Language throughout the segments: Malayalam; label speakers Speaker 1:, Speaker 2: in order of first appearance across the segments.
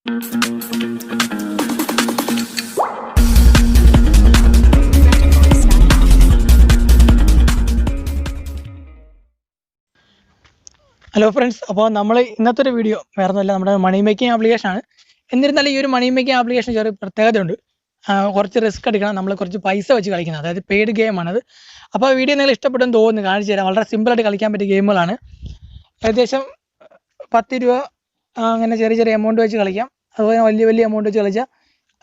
Speaker 1: ഹലോ ഫ്രണ്ട്സ്, അപ്പോൾ നമ്മൾ ഇന്നത്തെ ഒരു വീഡിയോ വേറെ ഒന്നുമല്ല, നമ്മുടെ മണി മേക്കിംഗ് ആപ്ലിക്കേഷനാണ്. എന്നിരുന്നാലും ഈ ഒരു മണി മേക്കിംഗ് ആപ്ലിക്കേഷൻ ചെറിയ പ്രത്യേകതയുണ്ട്. കുറച്ച് റിസ്ക് എടുക്കണം, നമ്മൾ കുറച്ച് പൈസ വെച്ച് കളിക്കുന്നത്, അതായത് പെയ്ഡ് ഗെയിമാണത്. അപ്പോൾ വീഡിയോ നിങ്ങൾ ഇഷ്ടപ്പെട്ടെന്ന് തോന്നുന്നു, കാണിച്ചു തരാം. വളരെ സിമ്പിളായിട്ട് കളിക്കാൻ പറ്റിയ ഗെയിമുകളാണ്. ഏകദേശം 10 രൂപ അങ്ങനെ ചെറിയ ചെറിയ എമൗണ്ട് വെച്ച് കളിക്കാം. അതുപോലെ വലിയ വലിയ എമൗണ്ട് വെച്ച് കളിച്ചാൽ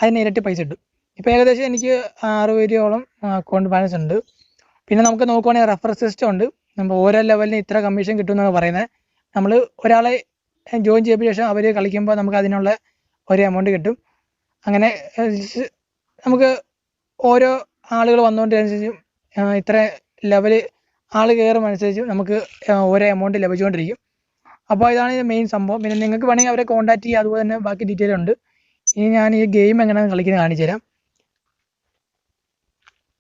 Speaker 1: അതിന് ഇരട്ടി പൈസ കിട്ടും. ഇപ്പോൾ ഏകദേശം എനിക്ക് 60 രൂപയോളം അക്കൗണ്ട് ബാലൻസ് ഉണ്ട്. പിന്നെ നമുക്ക് നോക്കുവാണെങ്കിൽ റെഫർ സിസ്റ്റം ഉണ്ട്. നമ്മൾ ഓരോ ലെവലിന് ഇത്ര കമ്മീഷൻ കിട്ടുമെന്നാണ് പറയുന്നത്. നമ്മൾ ഒരാളെ ജോയിൻ ചെയ്ത ശേഷം അവർ കളിക്കുമ്പോൾ നമുക്ക് അതിനുള്ള ഒരു എമൗണ്ട് കിട്ടും. അങ്ങനെ നമുക്ക് ഓരോ ആളുകൾ വന്നുകൊണ്ടനുസരിച്ചും ഇത്ര ലെവൽ ആൾ കയറും അനുസരിച്ച് നമുക്ക് ഓരോ എമൗണ്ട് ലഭിച്ചുകൊണ്ടിരിക്കും. അപ്പോൾ ഇതാണ് ഇത് മെയിൻ സംഭവം. പിന്നെ നിങ്ങൾക്ക് വേണമെങ്കിൽ അവരെ കോൺടാക്ട് ചെയ്യുക. അതുപോലെ തന്നെ ബാക്കി ഡീറ്റെയിൽ ഉണ്ട്. ഇനി ഞാൻ ഈ ഗെയിം എങ്ങനെയാണ് കളിക്കുന്നത് കാണിച്ചു തരാം.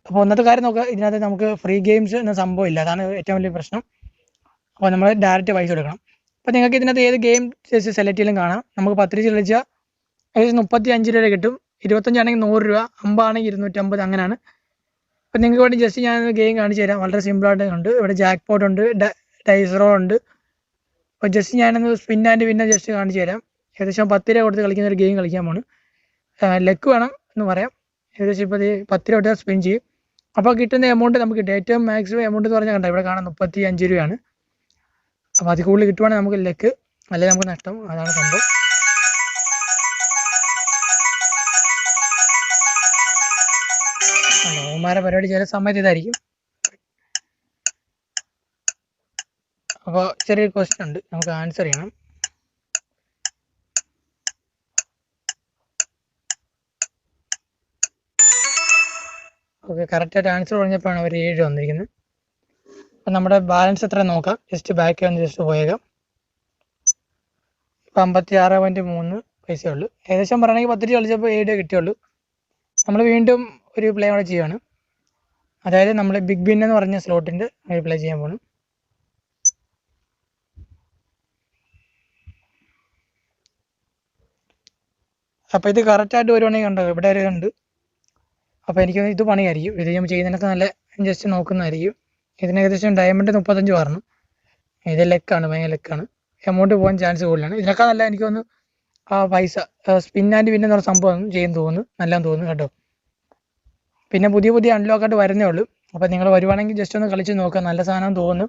Speaker 1: അപ്പോൾ ഒന്നത്തെ കാര്യം നോക്കുക, ഇതിനകത്ത് നമുക്ക് ഫ്രീ ഗെയിംസ് എന്ന സംഭവം ഇല്ല. അതാണ് ഏറ്റവും വലിയ പ്രശ്നം. അപ്പോൾ നമ്മൾ ഡയറക്റ്റ് പൈസ കൊടുക്കണം. അപ്പോൾ നിങ്ങൾക്ക് ഇതിനകത്ത് ഏത് ഗെയിം സെലക്ട് ചെയ്യലും കാണാം. നമുക്ക് 10 രൂപ കളിച്ചാൽ ഏകദേശം 35 രൂപ കിട്ടും. 25 ആണെങ്കിൽ 100 രൂപ, 50 ആണെങ്കിൽ 250, അങ്ങനെയാണ്. അപ്പോൾ നിങ്ങൾക്ക് വേണ്ടി ജസ്റ്റ് ഞാൻ ഗെയിം കാണിച്ചു തരാം. വളരെ സിമ്പിളായിട്ട് ഉണ്ട്. ഇവിടെ ജാക്ക് പോട്ട് ഉണ്ട്, ഡൈസ് റോ ഉണ്ട്. അപ്പോൾ ജസ്റ്റ് ഞാനൊന്ന് സ്പിൻ ആൻഡ് വിന്നെ ജസ്റ്റ് കാണിച്ചു തരാം. ഏകദേശം 10 രൂപ കൊടുത്ത് കളിക്കുന്ന ഒരു ഗെയിം കളിക്കാൻ പോണ്. ലെക്ക് വേണം എന്ന് പറയാം. ഏകദേശം ഇപ്പോൾ 10 രൂപ കൊടുത്ത് സ്പിൻ ചെയ്യും. അപ്പോൾ കിട്ടുന്ന എമൗണ്ട് നമുക്ക് കിട്ടും. ഏറ്റവും മാക്സിമം എമൗണ്ട് എന്ന് പറഞ്ഞാൽ കണ്ടോ, ഇവിടെ കാണാം 35 രൂപയാണ്. അപ്പോൾ അതിൽ കൂടുതൽ കിട്ടുവാണെങ്കിൽ നമുക്ക് ലെക്ക്, അല്ലെങ്കിൽ നമുക്ക് നഷ്ടം. അതാണ് സംഭവം. അവന്മാരെ പരിപാടി ചില സമയത്ത് ഇതായിരിക്കും. അപ്പോൾ ചെറിയൊരു ക്വസ്റ്റ്യൻ ഉണ്ട്, നമുക്ക് ആൻസർ ചെയ്യണം. ഓക്കെ, കറക്റ്റായിട്ട് ആൻസർ പറഞ്ഞപ്പോഴാണ് അവർ 7 വന്നിരിക്കുന്നത്. അപ്പം നമ്മുടെ ബാലൻസ് എത്ര നോക്കാം. ജസ്റ്റ് ബാക്ക് വന്ന് ജസ്റ്റ് പോയേക്കാം. ഇപ്പം 56.3 പൈസയേ ഉള്ളൂ. ഏകദേശം പറയണമെങ്കിൽ 10 രൂപ കളിച്ചപ്പോൾ 7 കിട്ടിയുള്ളൂ. നമ്മൾ വീണ്ടും ഒരു പ്ലേ കൂടെ ചെയ്യുകയാണ്. അതായത് നമ്മൾ ബിഗ് ബിൻ എന്ന് പറഞ്ഞ സ്ലോട്ടിൻ്റെ ഒരു പ്ലേ ചെയ്യാൻ പോകണം. അപ്പോൾ ഇത് കറക്റ്റായിട്ട് വരുവാണെങ്കിൽ കണ്ടോ, ഇവിടെ ഒരു ഉണ്ട്. അപ്പോൾ എനിക്ക് ഇത് പണിയായിരിക്കും. ഇത് ഞാൻ ചെയ്യുന്നതിനൊക്കെ നല്ല ജസ്റ്റ് നോക്കുന്നതായിരിക്കും. ഇതിന് ഏകദേശം ഡയമണ്ട് 35 പറഞ്ഞു. ഇത് ലെക്കാണ്, ഭയങ്കര ലെക്കാണ്. എമൗണ്ട് പോകാൻ ചാൻസ് കൂടുതലാണ്. ഇതിനൊക്കെ നല്ല എനിക്ക് തോന്നുന്നു പൈസ സ്പിൻ ആൻഡ് വിൻ എന്ന് പറഞ്ഞ സംഭവം ചെയ്യുന്നു തോന്നുന്നു, നല്ലതെന്ന് തോന്നുന്നു കേട്ടോ. പിന്നെ പുതിയ പുതിയ അൺലോക്കായിട്ട് വരുന്നേ ഉള്ളൂ. അപ്പോൾ നിങ്ങൾ വരുവാണെങ്കിൽ ജസ്റ്റ് ഒന്ന് കളിച്ച് നോക്കുക, നല്ല സാധനം തോന്നുന്നു.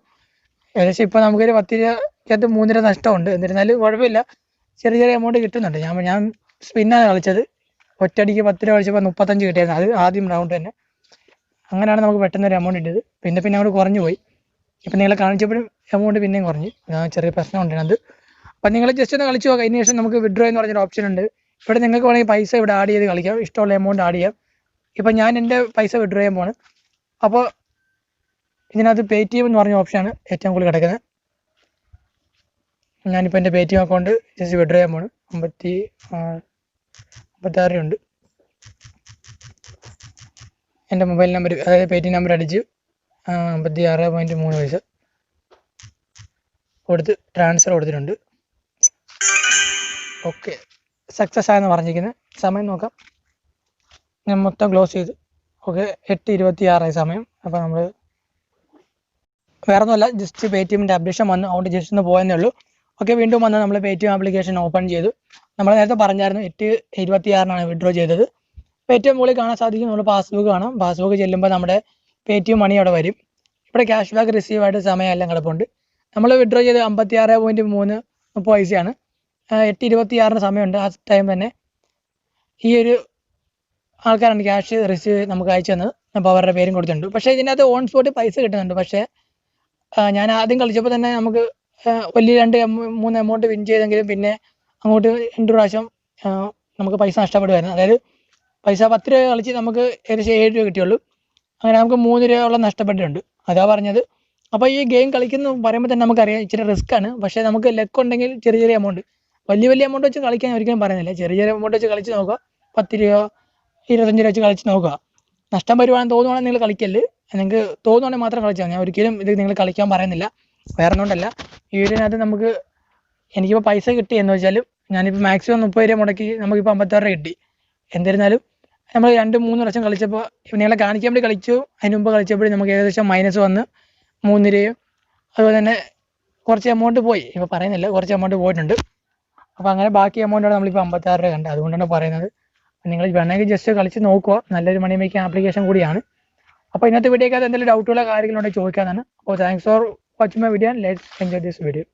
Speaker 1: ഏകദേശം ഇപ്പോൾ നമുക്കൊരു 10 രൂപയ്ക്കകത്ത് 3 രൂപ നഷ്ടമുണ്ട്. എന്നിരുന്നാലും കുഴപ്പമില്ല, ചെറിയ ചെറിയ എമൗണ്ട് കിട്ടുന്നുണ്ട്. ഞാൻ സ്പിന്നാണ് കളിച്ചത്. ഒറ്റയടിക്ക് 10 രൂപ കളിച്ചപ്പോൾ 35 കിട്ടിയായിരുന്നു. അത് ആദ്യം റൗണ്ട് തന്നെ. അങ്ങനെയാണ് നമുക്ക് പെട്ടെന്ന് ഒരു എമൗണ്ട് ഇട്ടത്. പിന്നെ അങ്ങോട്ട് കുറഞ്ഞു പോയി. ഇപ്പം നിങ്ങളെ കാണിച്ചപ്പോഴും എമൗണ്ട് പിന്നെയും കുറഞ്ഞു. ചെറിയ പ്രശ്നം ഉണ്ടായിരുന്നത്. അപ്പം നിങ്ങൾ ജസ്റ്റ് ഒന്ന് കളിച്ച് നോക്കാം. അതിന് ശേഷം നമുക്ക് വിഡ്രോ എന്ന് പറഞ്ഞൊരു ഓപ്ഷൻ ഉണ്ട്. ഇവിടെ നിങ്ങൾക്ക് വേണമെങ്കിൽ പൈസ ഇവിടെ ആഡ് ചെയ്ത് കളിക്കാം, ഇഷ്ടമുള്ള എമൗണ്ട് ആഡ് ചെയ്യാം. ഇപ്പം ഞാൻ എൻ്റെ പൈസ വിഡ്രോ ചെയ്യാൻ പോവാണ്. അപ്പോൾ ഇതിനകത്ത് പേടിഎം എന്ന് പറഞ്ഞ ഓപ്ഷനാണ് ഏറ്റവും കൂടുതൽ കിടക്കുന്നത്. ഞാനിപ്പോൾ എൻ്റെ പേടിഎം അക്കൗണ്ട് ജസ്റ്റ് വിഡ്രോ ചെയ്യാൻ പോവാണ്. 56 ഉണ്ട്. എൻ്റെ മൊബൈൽ നമ്പർ, അതായത് പേടിഎം നമ്പർ അടിച്ച് 56.3 പൈസ കൊടുത്ത് ട്രാൻസ്ഫർ കൊടുത്തിട്ടുണ്ട്. ഓക്കെ, സക്സസ് ആയെന്ന് പറഞ്ഞിരിക്കുന്നത്. സമയം നോക്കാം. ഞാൻ മൊത്തം ക്ലോസ് ചെയ്ത്. ഓക്കെ, 8:26 സമയം. അപ്പോൾ നമ്മൾ വേറെ ഒന്നുമല്ല, ജസ്റ്റ് പേടിഎമ്മിൻ്റെ അപ്ഡേഷൻ വന്നു, അതുകൊണ്ട് ജസ്റ്റ് ഒന്ന് പോയെന്നേ ഉള്ളൂ. ഓക്കെ, വീണ്ടും വന്ന് നമ്മൾ പേടിഎം ആപ്ലിക്കേഷൻ ഓപ്പൺ ചെയ്തു. നമ്മൾ നേരത്തെ പറഞ്ഞായിരുന്നു 8:26 വിഡ്രോ ചെയ്തത്. പേടിഎം മുകളിൽ കാണാൻ സാധിക്കും. നമ്മൾ പാസ്ബുക്ക് കാണാം. പാസ്ബുക്ക് ചെല്ലുമ്പോൾ നമ്മുടെ പേടിഎം മണി അവിടെ വരും. ഇവിടെ ക്യാഷ് ബാക്ക് റിസീവ് ആയിട്ട് സമയമെല്ലാം കിടപ്പുണ്ട്. നമ്മൾ വിഡ്രോ ചെയ്ത് 56.3 പൈസയാണ്. 8:26 സമയമുണ്ട്. ആ ടൈം തന്നെ ഈ ഒരു ആൾക്കാരാണ് ക്യാഷ് റിസീവ് നമുക്ക് അയച്ചു തന്നത്. അപ്പോൾ അവരുടെ പേരും കൊടുത്തിട്ടുണ്ട്. പക്ഷേ ഇതിനകത്ത് ഓൺ സ്പോട്ട് പൈസ കിട്ടുന്നുണ്ട്. പക്ഷേ ഞാൻ ആദ്യം കളിച്ചപ്പോൾ തന്നെ നമുക്ക് വലിയ 2-3 എമൗണ്ട് വിൻ ചെയ്തെങ്കിലും പിന്നെ അങ്ങോട്ട് 2 പ്രാവശ്യം നമുക്ക് പൈസ നഷ്ടപ്പെടുമായിരുന്നു. അതായത് പൈസ 10 രൂപ കളിച്ച് നമുക്ക് ഏകദേശം 7 രൂപ കിട്ടിയുള്ളൂ. അങ്ങനെ നമുക്ക് 3 രൂപയോളം നഷ്ടപ്പെട്ടിട്ടുണ്ട്. അതാ പറഞ്ഞത്. അപ്പോൾ ഈ ഗെയിം കളിക്കുന്ന പറയുമ്പോൾ തന്നെ നമുക്കറിയാം ഇച്ചിരി റിസ്ക് ആണ്. പക്ഷേ നമുക്ക് ലെക്ക് ഉണ്ടെങ്കിൽ ചെറിയ ചെറിയ എമൗണ്ട്, വലിയ എമൗണ്ട് വെച്ച് കളിക്കാൻ ഒരിക്കലും പറയുന്നില്ല. ചെറിയ എമൗണ്ട് വെച്ച് കളിച്ച് നോക്കുക. 10 രൂപ 25 രൂപ വെച്ച് കളിച്ച് നോക്കുക. നഷ്ടം വരുവാണെന്ന് തോന്നുവാണെങ്കിൽ നിങ്ങൾ കളിക്കല്ല്. നിങ്ങൾക്ക് തോന്നുവാണെങ്കിൽ മാത്രം കളിച്ചാൽ. ഞാൻ ഒരിക്കലും ഇത് നിങ്ങൾ കളിക്കാൻ പറയുന്നില്ല, വേറെ ഒന്നുകൊണ്ടല്ല. ഈ വീഡിയോനകത്ത് എനിക്കിപ്പോൾ പൈസ കിട്ടി എന്ന് വെച്ചാലും ഞാനിപ്പോൾ മാക്സിമം 30 രൂപ മുടക്കി നമുക്കിപ്പോൾ 56 രൂപ കിട്ടി. എന്നിരുന്നാലും നമ്മൾ 2-3 വർഷം കളിച്ചപ്പോൾ നിങ്ങളെ കാണിക്കാൻ വേണ്ടി കളിച്ചു. അതിന് മുമ്പ് കളിച്ചപ്പോഴും നമുക്ക് ഏകദേശം മൈനസ് വന്ന് 3 രൂപയും അതുപോലെ തന്നെ കുറച്ച് എമൗണ്ട് പോയി. ഇപ്പോൾ പറയുന്നില്ല, കുറച്ച് എമൗണ്ട് പോയിട്ടുണ്ട്. അപ്പോൾ അങ്ങനെ ബാക്കി എമൗണ്ടാണ് നമ്മളിപ്പോൾ 56 രൂപ കണ്ടത്. അതുകൊണ്ടാണ് പറയുന്നത്. നിങ്ങൾ വേണമെങ്കിൽ ജസ്റ്റ് കളിച്ച് നോക്കുക. നല്ലൊരു മണി മേക്കിംഗ് ആപ്ലിക്കേഷൻ കൂടിയാണ്. അപ്പോൾ ഇന്നത്തെ വീഡിയോക്കകത്ത് എന്തെങ്കിലും ഡൗട്ടുള്ള കാര്യങ്ങളുണ്ടെങ്കിൽ ചോദിക്കാനാണ്. അപ്പോൾ thanks for watching my video. Let's enjoy this video.